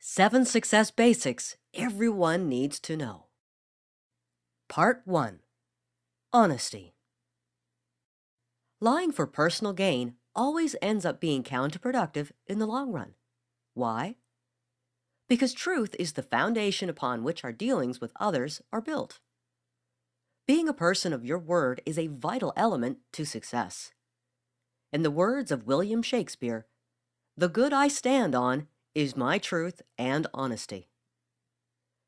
7 Success Basics Everyone Needs to Know. Part 1. Honesty. Lying for personal gain always ends up being counterproductive in the long run. Why? Because truth is the foundation upon which our dealings with others are built. Being a person of your word is a vital element to success. In the words of William Shakespeare, "The good I stand on is my truth and honesty."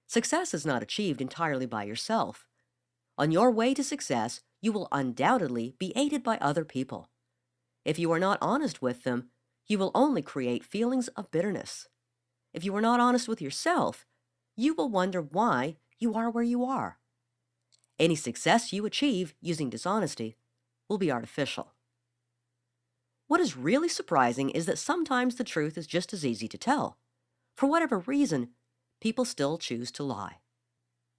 Success is not achieved entirely by yourself. On your way to success, you will undoubtedly be aided by other people. If you are not honest with them, you will only create feelings of bitterness. If you are not honest with yourself, you will wonder why you are where you are. Any success you achieve using dishonesty will be artificial. What is really surprising is that sometimes the truth is just as easy to tell. For whatever reason, people still choose to lie.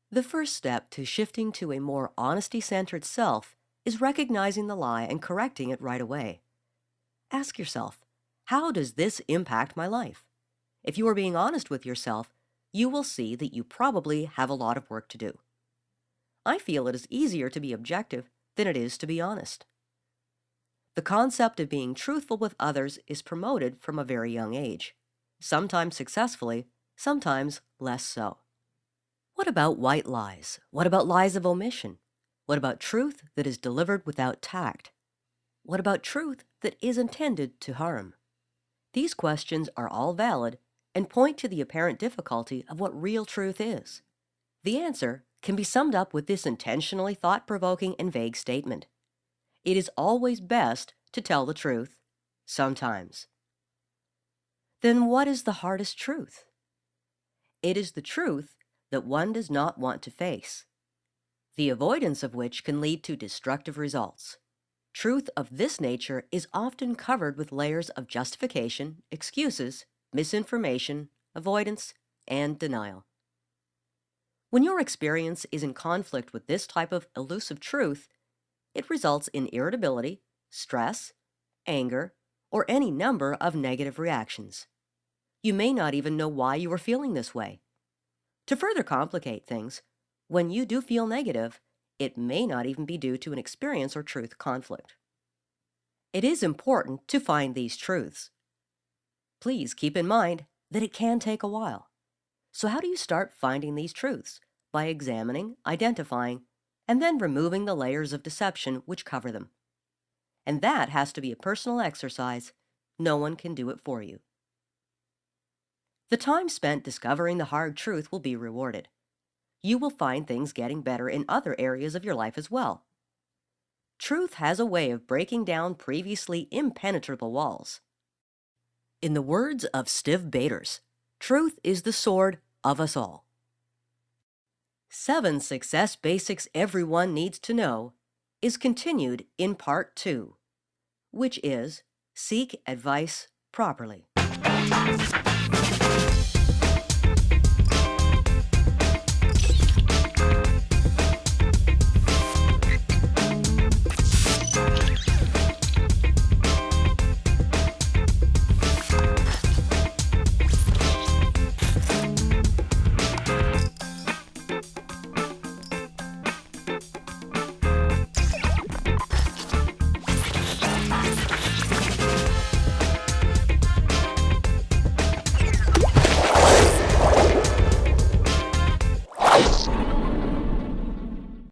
The first step to shifting to a more honesty-centered self is recognizing the lie and correcting it right away. Ask yourself, how does this impact my life? If you are being honest with yourself, you will see that you probably have a lot of work to do. I feel it is easier to be objective than it is to be honest. The concept of being truthful with others is promoted from a very young age, sometimes successfully, sometimes less so. What about white lies? What about lies of omission? What about truth that is delivered without tact? What about truth that is intended to harm? These questions are all valid and point to the apparent difficulty of what real truth is. The answer can be summed up with this intentionally thought-provoking and vague statement. It is always best to tell the truth, sometimes. Then what is the hardest truth? It is the truth that one does not want to face, the avoidance of which can lead to destructive results. Truth of this nature is often covered with layers of justification, excuses, misinformation, avoidance, and denial. When your experience is in conflict with this type of elusive truth, it results in irritability, stress, anger, or any number of negative reactions. You may not even know why you are feeling this way. To further complicate things, when you do feel negative, it may not even be due to an experience or truth conflict. It is important to find these truths. Please keep in mind that it can take a while. So how do you start finding these truths? By examining, identifying, and then removing the layers of deception which cover them. And that has to be a personal exercise. No one can do it for you. The time spent discovering the hard truth will be rewarded. You will find things getting better in other areas of your life as well. Truth has a way of breaking down previously impenetrable walls. In the words of Stiv Bators, truth is the sword of us all. 7 Success Basics Everyone Needs to Know is continued in Part 2, which is Seek Advice Properly.